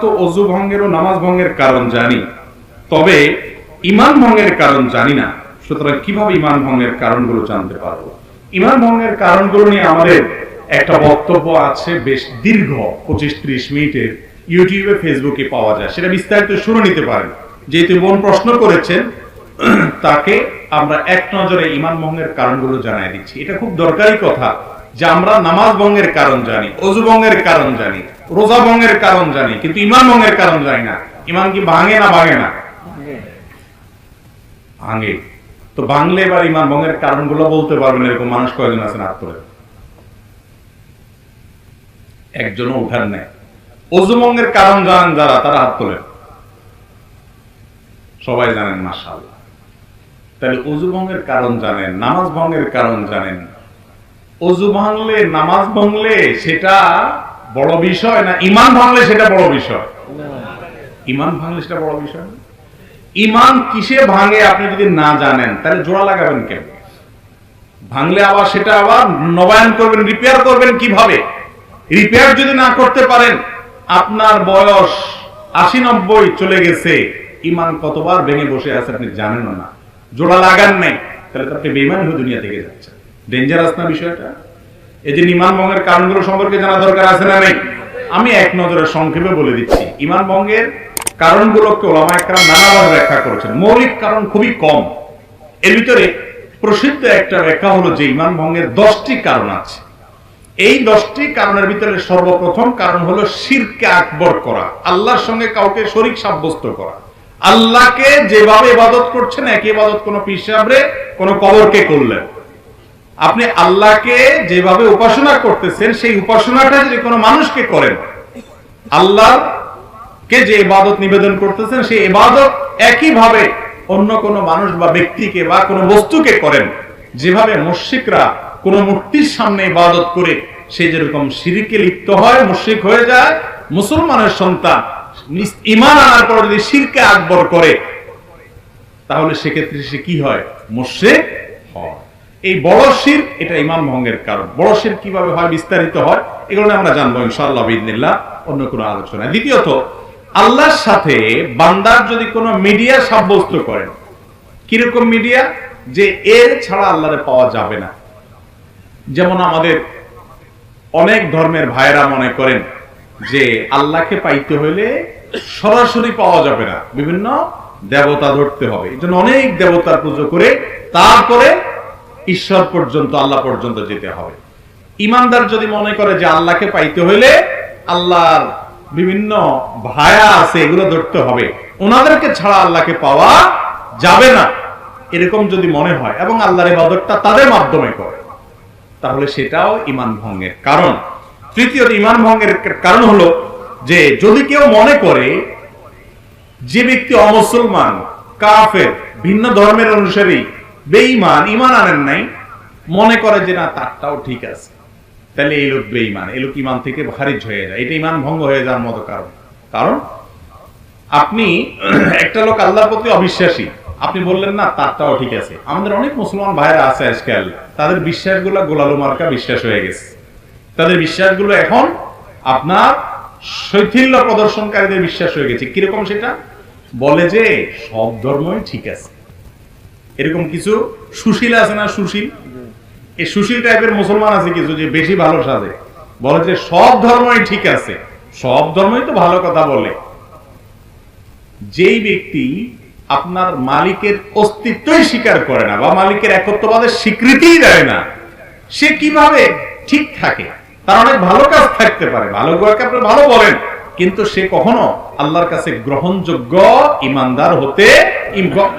তো ওযু ভঙ্গের ও নামাজ ভঙ্গের কারণ জানি, তবে ঈমান ভঙ্গের কারণ জানি না। সুতরাং কিভাবে ঈমান ভঙ্গের কারণগুলো জানতে পারবো? ঈমান ভঙ্গের কারণগুলো নিয়ে আমাদের একটা বক্তব্য আছে, বেশ দীর্ঘ, 25-30 মিনিটের, ইউটিউবে ফেসবুকে পাওয়া যায়, সেটা বিস্তারিত শুনে নিতে পারেন। যেহেতু বোন প্রশ্ন করেছেন, তাকে আমরা এক নজরে ঈমান ভঙ্গের কারণগুলো জানাই দিচ্ছি। এটা খুব দরকারি কথা যে আমরা নামাজ ভঙ্গের কারণ জানি, ওযু ভঙ্গের কারণ জানি, রোজা ভঙ্গের কারণ জানি, কিন্তু ঈমান ভঙ্গের কারণ জানি না। ঈমান কি ভাঙে না ভাঙে না? ভাঙে। তো ভাঙলে এবার ঈমান ভঙ্গের কারণগুলো বলতে পারবেন এরকম মানুষ কয়জন আছেন? হাত তোলেন। একজনও উঠার নেই। ওযু ভঙ্গের কারণ জানেন যারা, তারা হাত তোলেন। সবাই জানেন, মাশাআল্লাহ। তাহলে ওযু ভঙ্গের কারণ জানেন, নামাজ ভঙ্গের কারণ জানেন। ওযু ভাঙলে, নামাজ ভাঙলে সেটা বড় বিষয় না ঈমান ভাঙলে সেটা বড় বিষয়? ঈমান ভাঙলে সেটা বড় বিষয় না। ঈমান কিসে ভাঙে আপনি যদি না জানেন, তাহলে জোড়া লাগাবেন কেন? ভাঙলে আবার সেটা আবার নবায়ন করবেন, রিপেয়ার করবেন কিভাবে? রিপেয়ার যদি না করতে পারেন, আপনার বয়স 80-90 চলে গেছে, ঈমান কতবার ভেঙে বসে আছে আপনি জানেন না, জোড়া লাগান নাই, তাহলে তো আপনি বেঈমান হয়ে দুনিয়া থেকে যাচ্ছেন। ডেঞ্জারাস না বিষয়টা? এই যে ঈমান ভঙ্গের কারণগুলো সম্পর্কে জানা দরকার আছে না নাই? আমি এক নজরে সংক্ষেপে বলে দিচ্ছি। ঈমান ভঙ্গের কারণগুলোকে উলামায়ে কেরাম নানাভাবে ব্যাখ্যা করেছেন। মৌলিক কারণ খুবই কম। এর ভিতরে প্রসিদ্ধ একটা ব্যাখ্যা হলো যে ঈমান ভঙ্গের 10টি কারণ আছে। এই 10টি কারণের ভিতরে সর্বপ্রথম কারণ হলো শিরকে আকবর করা, আল্লাহর সঙ্গে কাউকে শরীক সাব্যস্ত করা। আল্লাহকে যেভাবে ইবাদত করছেন, একই ইবাদত কোন পীর সাহেবরে, কোন কবরকে করলেন। আপনি আল্লাহকে যেভাবে উপাসনা করতেছেন, সেই উপাসনাটা যদি কোনো মানুষকে করেন, আল্লাহকে যে ইবাদত নিবেদন করতেছেন, সেই ইবাদত একইভাবে অন্য কোন মানুষ বা ব্যক্তিকে বা কোনো বস্তুকে করেন, যেভাবে মুশরিকরা কোন মূর্তির সামনে ইবাদত করে সে যেরকম শিরকে লিপ্ত হয়, মুশরিক হয়ে যায়, মুসলমানের সন্তান ঈমান আনার পর যদি শিরকে আকবর করে, তাহলে সেক্ষেত্রে সে কি হয়? মুশরিক হয়। এই বড় শিরক, এটা ঈমান ভঙ্গের কারণ। বড় শিরক কিভাবে হয়, বিস্তারিত হয়, এগুলো আমরা জানবো ইনশাআল্লাহ বিইذনিল্লাহ অন্য কোনো আলোচনায়। দ্বিতীয়ত, আল্লাহর সাথে বান্দার যদি কোনো মিডিয়া সাব্যস্ত করেন, কিরকম মিডিয়া? যে এর ছাড়া আল্লাহরে পাওয়া যাবে না। যেমন আমাদের অনেক ধর্মের ভাইরা মনে করেন যে আল্লাহকে পাইতে হইলে সরাসরি পাওয়া যাবে না, বিভিন্ন দেবতা ধরতে হবে, এই জন্য অনেক দেবতার পুজো করে তারপরে ঈশ্বর পর্যন্ত, আল্লাহ পর্যন্ত যেতে হবে। ইমানদার যদি মনে করে যে আল্লাহকে পাইতে হইলে আল্লাহর বিভিন্ন ভায়া আছে, এগুলো ধরতে হবে, ওনাদেরকে ছাড়া আল্লাহকে পাওয়া যাবে না, এরকম যদি মনে হয় এবং আল্লাহর ইবাদতটা তাদের মাধ্যমে করে, তাহলে সেটাও ঈমান ভঙ্গের কারণ। তৃতীয় ঈমান ভঙ্গের কারণ হলো যে যদি কেউ মনে করে যে ব্যক্তি অমুসলমান, কাফের, ভিন্ন ধর্মের অনুসারী, বেঈমান, ঈমান আনেন নাই, মনে করে যে না তারটাও ঠিক আছে, তাহলে এই লোক বেঈমান, এই লোক ঈমান থেকে খারিজ হয়ে যায়, এটা ঈমান ভঙ্গ হয়ে যাওয়ার মতো কারণ। কারণ আপনি একটা লোক আল্লাহর প্রতি অবিশ্বাসী, আপনি বললেন না তারটাও ঠিক আছে। আমাদের অনেক মুসলমান ভাইরা আছে আজকাল, তাদের বিশ্বাসগুলো গোলালু মার্কা বিশ্বাস হয়ে গেছে। তাদের বিশ্বাসগুলো এখন আপনার শৈথিল্য প্রদর্শনকারীদের বিশ্বাস হয়ে গেছে। কিরকম? সেটা বলে যে সব ধর্মই ঠিক আছে। এরকম কিছু সুশীল আছে না, সুশীল, এই সুশীল টাইপের মুসলমান আছে কিছু, যে বেশি ভালো সাজে, বলে যে সব ধর্মই ঠিক আছে, সব ধর্মই তো ভালো কথা বলে। যেই ব্যক্তি আপনার মালিকের অস্তিত্বই স্বীকার করে না বা মালিকের একত্ববাদের স্বীকৃতিই দেয় না, সে কিভাবে ঠিক থাকে? তার অনেক ভালো কাজ থাকতে পারে, ভালো কাজকে আপনি ভালো বলেন, কিন্তু সে কখনো আল্লাহর কাছে গ্রহণযোগ্য ইমানদার হতে,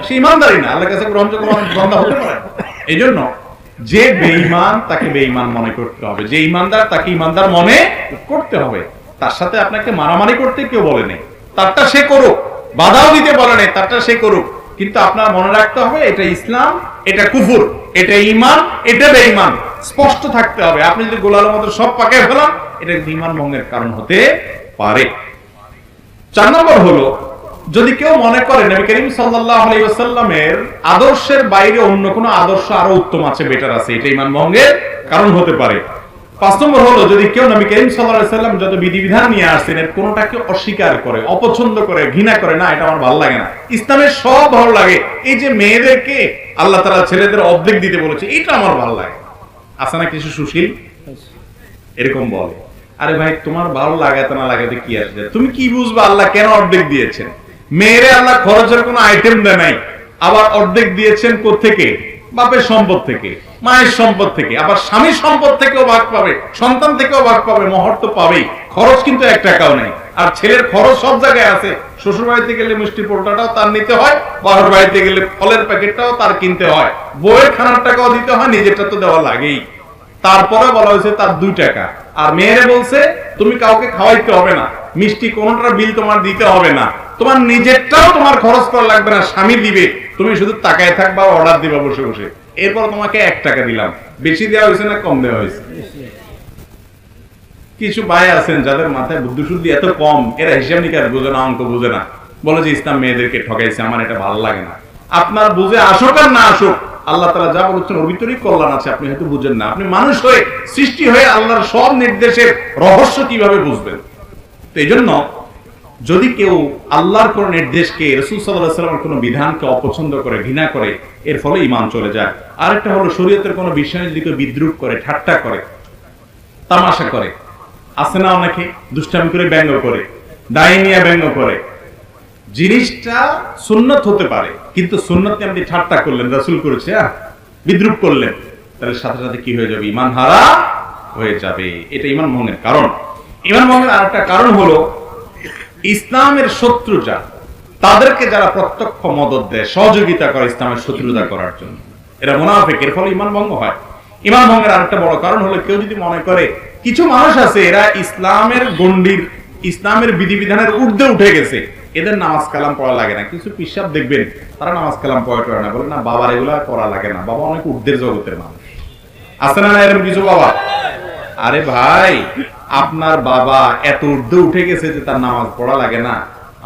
সে ইমানদারই না, আল্লাহর কাছে গ্রহণযোগ্য বান্দা হতে পারে। এই জন্য যে বেঈমান তাকে বেঈমান মনে করতে হবে, যে ইমানদার তাকে ইমানদার মনে করতে হবে। তার সাথে আপনাকে মারামারি করতে কেউ বলে নেই, তারটা সে করুক, বাধাও দিতে বলে নেই, তারটা সে করুক, কিন্তু আপনার মনে রাখতে হবে এটা ইসলাম, এটা কুফর, এটা ঈমান, এটা বেঈমান, স্পষ্ট থাকতে হবে। আপনি যদি গোলালের মতো সব পাকে ফেলান, এটা ঈমান ভঙ্গের কারণ হতে পারে। 4 নম্বর হলো, যদি কেউ মনে করে নবী করিম সাল্লাল্লাহু আলাইহি ওয়াসাল্লামের আদর্শের বাইরে অন্য কোনো আদর্শ আরো উত্তম আছে, বেটার আছে, এটা ঈমান ভঙ্গের কারণ হতে পারে। 5 নম্বর হলো, যদি কেউ নবী করিম সাল্লাল্লাহু আলাইহি সাল্লাম যত বিধিবিধান নিয়ে আসছেন এর কোনোটাকে অস্বীকার করে, অপছন্দ করে, ঘৃণা করে, না এটা আমার ভালো লাগে না, ইসলামের সব ভালো লাগে, এই যে মেয়েদেরকে আল্লাহ তাআলা ছেলেদের অর্ধেক দিতে বলেছে এটা আমার ভালো লাগে, আছে না কিছু সুশীল এরকম বলে। আরে ভাই, তোমার ভালো লাগাতে না লাগাতে কি আসবে, তুমি কি বুঝবা আল্লাহ কেন অর্ধেক দিয়েছেন? মেয়েরে আল্লাহ খরচের কোনো আইটেম দেয় নাই, আবার অর্ধেক দিয়েছেন কোত্থেকে? বাপের সম্পদ থেকে, মায়ের সম্পদ থেকে, আবার স্বামীর সম্পদ থেকেও ভাগ পাবে, সন্তান থেকেও ভাগ পাবে, মহর তো পাবেই, খরচ কিন্তু 1 টাকাও নেই। আর ছেলের খরচ সব জায়গায় আছে, শ্বশুর বাড়িতে গেলে মিষ্টি পোড়াটাও তার নিতে হয়, বাবার বাড়িতে গেলে ফলের প্যাকেটটাও তার কিনতে হয়, বউয়ের খানার টাকাও দিতে হয়, নিজেরটা তো দেওয়া লাগেই। তারপরে বলা হয়েছে তার 2 টাকা। আর মেয়েরে বলছে তুমি কাউকে খাওয়াইতে হবে না, মিষ্টি কোনটার বিল তোমার দিতে হবে না, তোমার নিজেরটাও তোমার খরচ করা লাগবে না, স্বামী দিবে, তুমি শুধু তাকায় থাকবা, অর্ডার দিবা বসে বসে, এরপর তোমাকে 1 টাকা দিলাম। বেশি দেওয়া হয়েছে না কম দেওয়া হয়েছে? কিছু ভাই আছেন যাদের মাথায় বুদ্ধি শুদ্ধি এত কম, এরা হিসাব নিকাশ বুঝে না, অঙ্ক বুঝে না, বলে যে ইসলাম মেয়েদেরকে ঠকাইছে, আমার এটা ভালো লাগে না। আপনার বুঝে আসুক আর না আসুক, আল্লাহ তাআলা যা বলেছেন ওর ভিতরেই কল্যাণ আছে, আপনি হয়তো বুঝেন না। আপনি মানুষ হয়ে, সৃষ্টি হয়ে আল্লাহর সব নির্দেশের রহস্য কিভাবে বুঝবেন? তো এই জন্য যদি কেউ আল্লাহর কোন নির্দেশকে, রাসূল সাল্লাল্লাহু আলাইহি ওয়াসাল্লামের কোন বিধানকে অপছন্দ করে, ঘৃণা করে, এর ফলে ঈমান চলে যায়। আরেকটা হলো শরীয়তের কোন বিষয়ের দিকে বিদ্রূপ করে, ঠাট্টা করে, তামাশা করে, আছে না অনেকে দুষ্টামি করে, ব্যঙ্গ করে, দায় নিয়ে ব্যঙ্গ করে। জিনিসটা সুন্নত হতে পারে, কিন্তু সুন্নতকে আপনি ঠাট্টা করলেন, রাসূল করেছে, বিদ্রূপ করলেন, তাহলে সাথে সাথে কি হয়ে যাবে? ঈমান হারা হয়ে যাবে। এটা ঈমান ভঙ্গের কারণ। ঈমান ভঙ্গের আরেকটা কারণ হলো ইসলামের শত্রুরা, তাদেরকে যারা প্রত্যক্ষ মদদ দেয়, সহযোগিতা করে ইসলামের শত্রুতা করার জন্য, এরা মুনাফিক, এর ফলে ঈমান ভঙ্গ হয়। ঈমান ভঙ্গের আরেকটা বড় কারণ হলো কেউ যদি মনে করে, কিছু মানুষ আছে এরা ইসলামের গণ্ডির, ইসলামের বিধিবিধানের ঊর্ধ্বে উঠে গেছে, এদের নামাজ কালাম পড়া লাগে না। কিছু পিসাব দেখবেন তারা নামাজ কালাম পড়ে না, বলে না বাবার এগুলা করা লাগে না, বাবা অনেক ঊর্ধ্বের জগতের মানুষ। আছে না এরকম কিছু বাবা? আরে ভাই, আপনার বাবা এত ঊর্ধ্বে উঠে গেছে যে তার নামাজ পড়া লাগে না?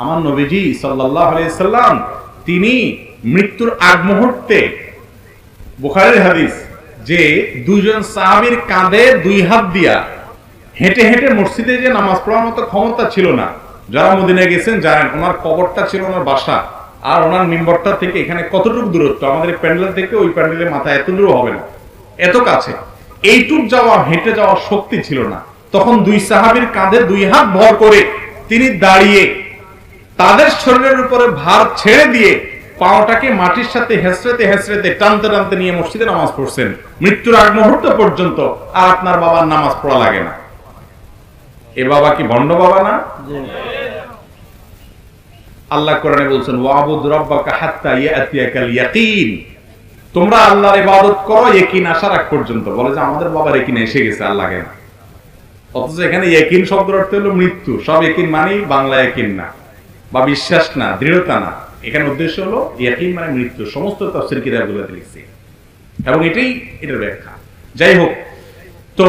আমার নবীজি সাল্লাল্লাহু আলাইহি সাল্লাম তিনি মৃত্যুর আগ মুহূর্তে, বুখারীর হাদিস, যে 2 জন সাহাবীর কাঁধে 2 হাত দিয়া হেঁটে হেঁটে মসজিদে যে নামাজ পড়ার মতো ক্ষমতা ছিল না। যারা মদিনায় গেছেন জানেন, ওনার কবরটা ছিল ওনার বাসা, আর ওনার মিম্বরটা থেকে এখানে কতটুকু দূরত্ব, আমাদের প্যান্ডেল থেকে ওই প্যান্ডেলের মাথা এত দূর হবে না, এত কাছে। এইটুক যাওয়া, হেঁটে যাওয়ার শক্তি ছিল না। তখন 2 সাহাবীর কাঁধে 2 হাত ভর করে তিনি দাঁড়িয়ে তাদের শরীরের উপরে ভার ছেড়ে দিয়ে পাওটাকে মাটির সাথে হেসড়েতে হেসড়েতে, টানতে টানতে নিয়ে মসজিদে নামাজ পড়ছেন মৃত্যুর আগ মুহূর্ত পর্যন্ত। আর আপনার বাবার নামাজ পড়া লাগে না। এ বাবা কি ভণ্ড বাবা না? আল্লাহ কোরআনে বলছেন, ওয়াবুদ রাব্বাকা হাত্তা ইয়াতিয়াকাল ইয়াকিন, তোমরা আল্লাহর ইবাদত করো ইয়াকিন আসার আগ পর্যন্ত। বলে যে আমাদের বাবার ইয়াকিন এসে গেছে, আর লাগে না। অথচ এখানে ইয়াকিন শব্দের অর্থ হলো মৃত্যু। সব ইয়াকিন মানে বাংলা ইয়াকিন না, বা বিশ্বাস না, দৃঢ়তা না। এখানে উদ্দেশ্য হলো ইয়াকিন মানে মৃত্যু। সমস্ত তাফসীর কিতাবগুলোতে লিখছে, এবং এটার ব্যাখ্যা। যাই হোক, তো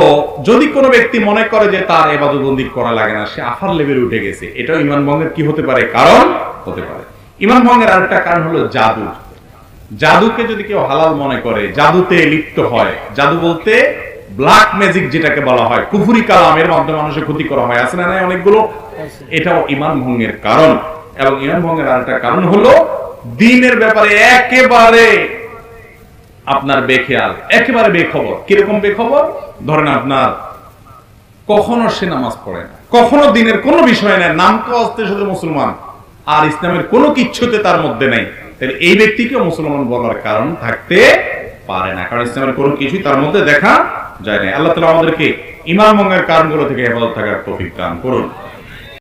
যদি কোনো ব্যক্তি মনে করে যে তার ইবাদতবন্দি করা লাগে না, সে আফার লেভেলে উঠে গেছে, এটাও ঈমান ভঙ্গের কি হতে পারে? কারণ হতে পারে। ঈমান ভঙ্গের আরেকটা কারণ হলো জাদু। জাদুকে যদি কেউ হালাল মনে করে, জাদুতে লিপ্ত হয়, জাদু বলতে ব্ল্যাক ম্যাজিক যেটাকে বলা হয়, কুফরি কালামের মাধ্যমে মানুষের ক্ষতি করা হয়, আছে না অনেকগুলো, এটাও ঈমান ভঙ্গের কারণ। এবং ঈমান ভঙ্গের আরেকটা কারণ হলো দ্বীনের ব্যাপারে একেবারে আপনার বেখেয়াল, একেবারে বেখবর। কিরকম বেখবর? ধরেন আপনার কখনো সে নামাজ পড়ে না, কখনো দিনের কোনো বিষয় নেই, নাম তো আসতে শুধু মুসলমান, আর ইসলামের কোনো কিচ্ছুতে তার মধ্যে নেই, তাহলে এই ব্যক্তিকে মুসলমান বলার কারণ থাকতে পারে না, কারণ ইসলামের কোনো কিছুই তার মধ্যে দেখা যায় না। আল্লাহ তাআলা আমাদেরকে ঈমান ভঙ্গের কারণগুলো থেকে হেফাজত থাকার তৌফিক দান করুন।